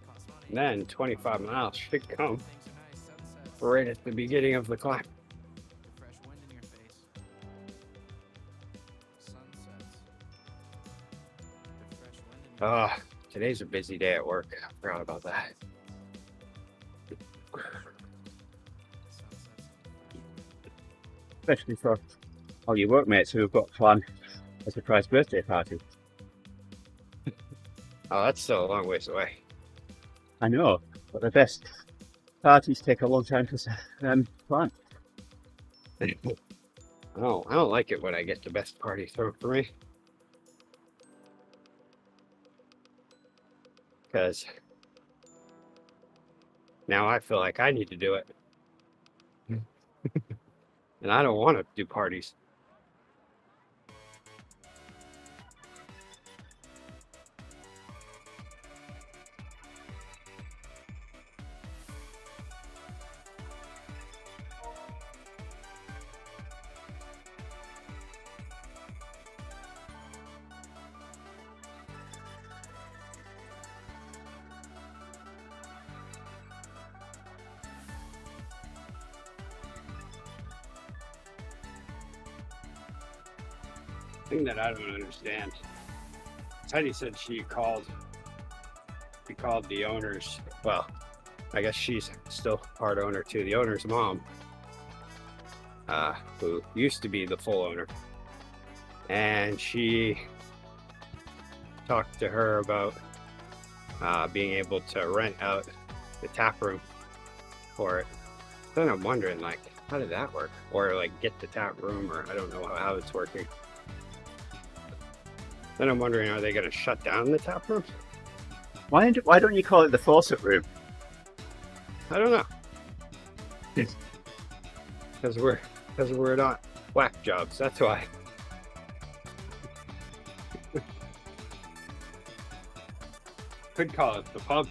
Costs money. And then 25 miles should come Things are nice. Sunsets. right at the beginning of the climb. The fresh wind in your face. Sunsets. The fresh wind in your Today's a busy day at work. I forgot about that. sunsets. Especially for all your workmates who have got planned a surprise birthday party. Oh, that's still a long ways away. I know, but the best parties take a long time to plan. I don't like it when I get the best party thrown for me. Because now I feel like I need to do it. And I don't want to do parties. Thing that I don't understand. Teddy said she called the owners. Well, I guess she's still part owner too. The owner's mom, who used to be the full owner, and she talked to her about being able to rent out the tap room for it. Then I'm wondering, like, how did that work? Or like get the tap room, or I don't know how it's working. Then I'm wondering, are they going to shut down the tap room? Why don't you call it the faucet room? I don't know. Because we're not whack jobs. That's why. Could call it the pub.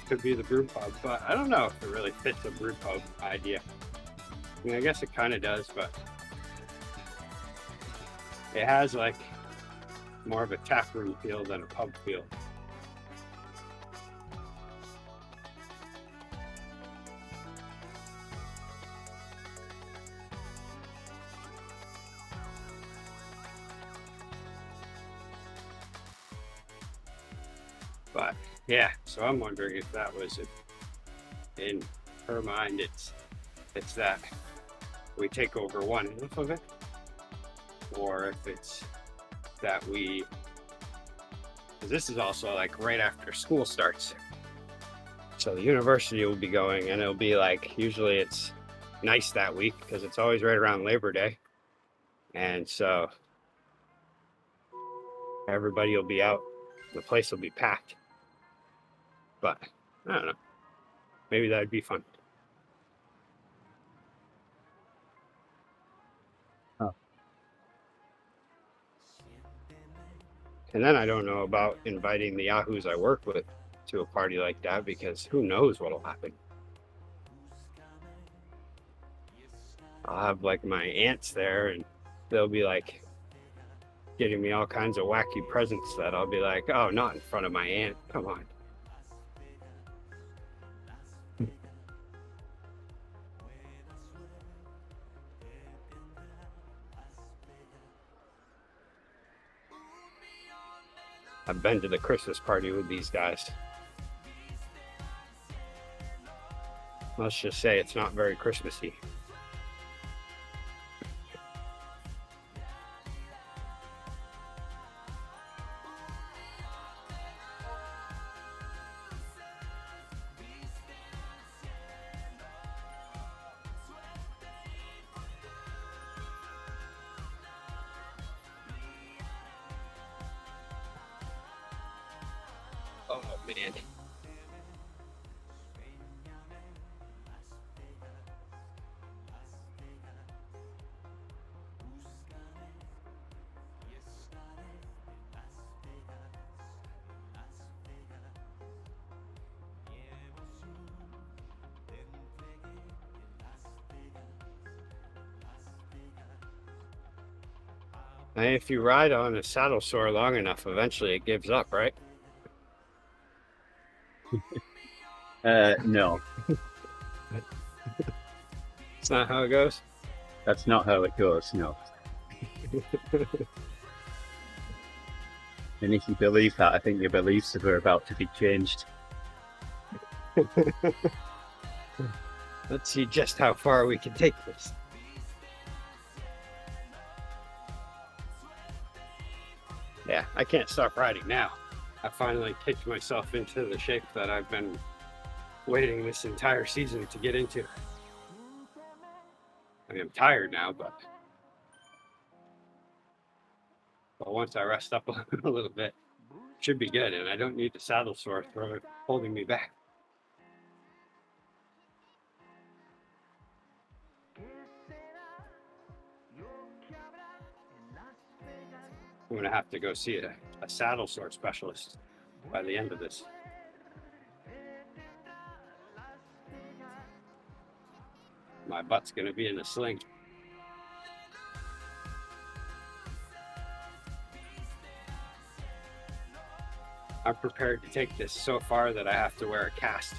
Could be the brew pub, but I don't know if it really fits a brew pub idea. I mean, I guess it kind of does, but it has like more of a tap room feel than a pub feel. But yeah, so I'm wondering if that was, if in her mind it's that we take over one half of it, or if it's that we, because this is also like right after school starts, so the university will be going, and it'll be like, usually it's nice that week because it's always right around Labor Day, and so everybody will be out, the place will be packed. But I don't know, maybe that'd be fun. And then I don't know about inviting the Yahoos I work with to a party like that, because who knows what'll happen. I'll have like my aunts there, and they'll be like getting me all kinds of wacky presents that I'll be like, oh, not in front of my aunt, come on. I've been to the Christmas party with these guys. Let's just say it's not very Christmassy. Oh man. And if you ride on a saddle sore long enough, eventually it gives up, right? No, It's not how it goes. that's not how it goes. No. And if you believe that, I think your beliefs are about to be changed. Let's see just how far we can take this. Yeah, I can't stop riding now. I finally kicked myself into the shape that I've been waiting this entire season to get into. I mean, I'm tired now, but once I rest up a little bit, it should be good, and I don't need the saddle sore holding me back. I'm gonna have to go see a saddle sore specialist by the end of this. My butt's gonna be in a sling. I'm prepared to take this so far that I have to wear a cast.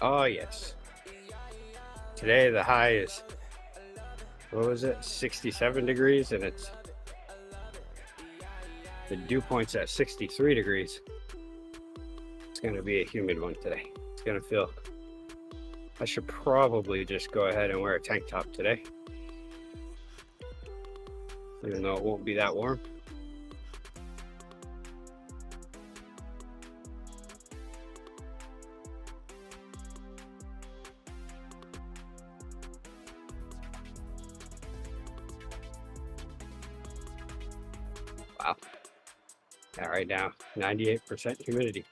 Oh yes. today the high is, what was it, 67 degrees, and the dew point's at 63 degrees. It's going to be a humid one today. It's going to feel, I should probably just go ahead and wear a tank top today, even though it won't be that warm. Wow. Yeah, right now, 98% humidity.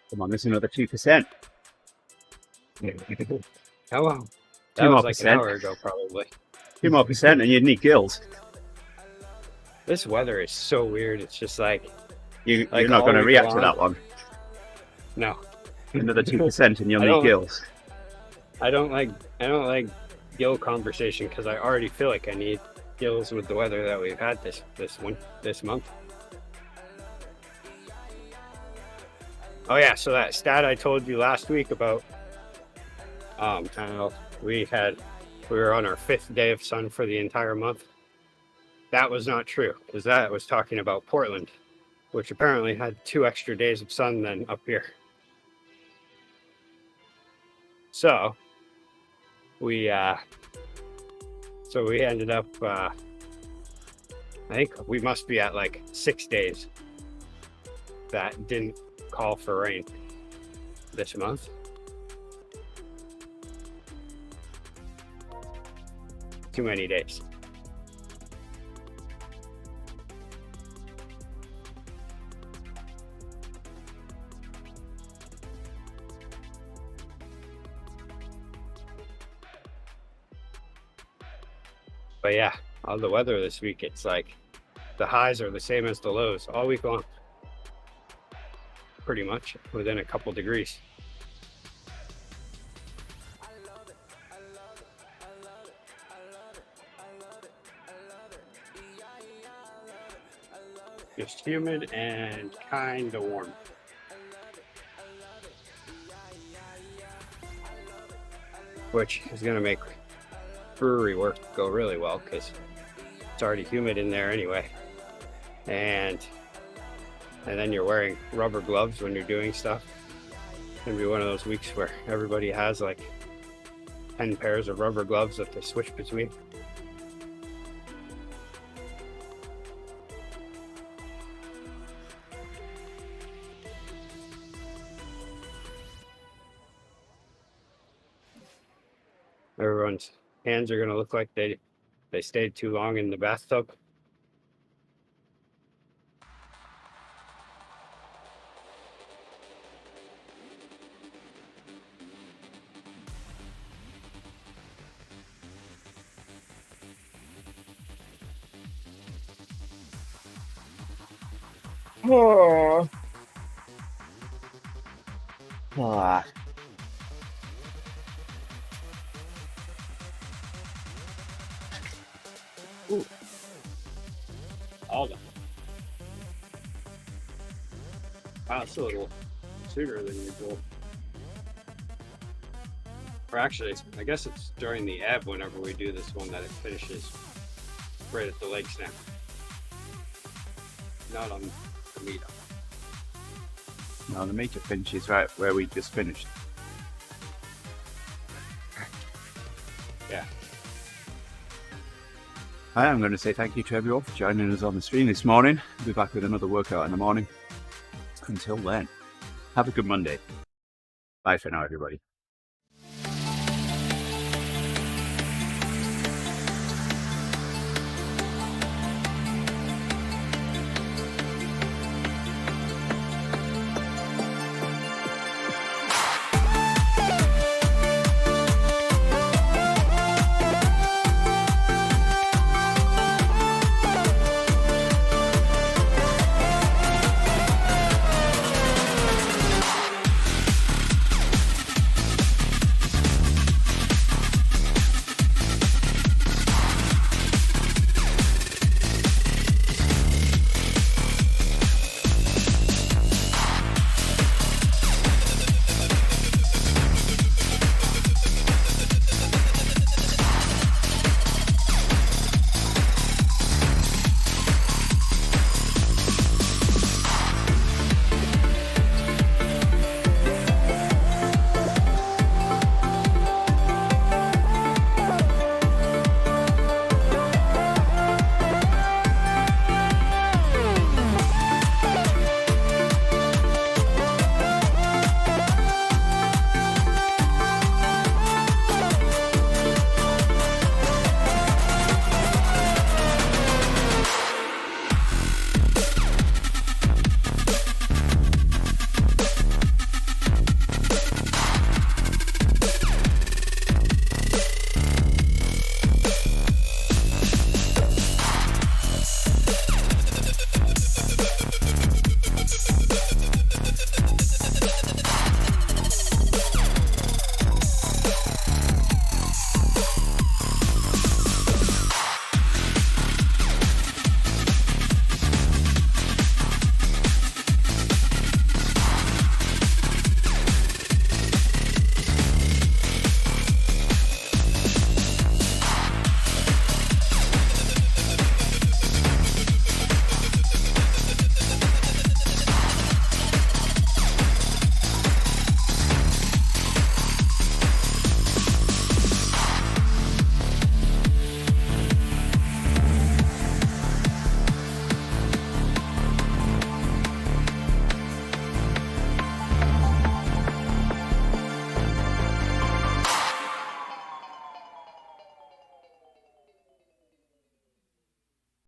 Come on, there's another 2%. Oh, wow. That 2 was more like an percent. hour ago, probably. 2 more percent and you'd need gills. This weather is so weird. It's just like You're Like not going to all week react to long. that one. no. Another 2% and you'll I need don't- gills. I don't like gill conversation because I already feel like I need gills with the weather that we've had this month. Oh yeah, so that stat I told you last week about how we were on our 5th day of sun for the entire month. That was not true, because that was talking about Portland, which apparently had 2 extra days of sun than up here. So we ended up I think we must be at like 6 days that didn't call for rain this month. Too many days. But yeah, all the weather this week, it's like the highs are the same as the lows all week long. Pretty much within a couple degrees. Just humid and kind of warm. Which is going to make brewery work go really well because it's already humid in there anyway. And then you're wearing rubber gloves when you're doing stuff. It's going to be one of those weeks where everybody has like 10 pairs of rubber gloves that they switch between. Everyone's hands are going to look like they stayed too long in the bathtub. Oh. Ah. Ooh. All done. Wow, it's a little sooner than usual. Or actually, I guess it's during the ebb whenever we do this one that it finishes right at the leg snap. Not on the meet up. No, the meter finishes right where we just finished. Yeah. I am going to say thank you to everyone for joining us on the stream this morning. We'll be back with another workout in the morning. Until then, have a good Monday. Bye for now, everybody.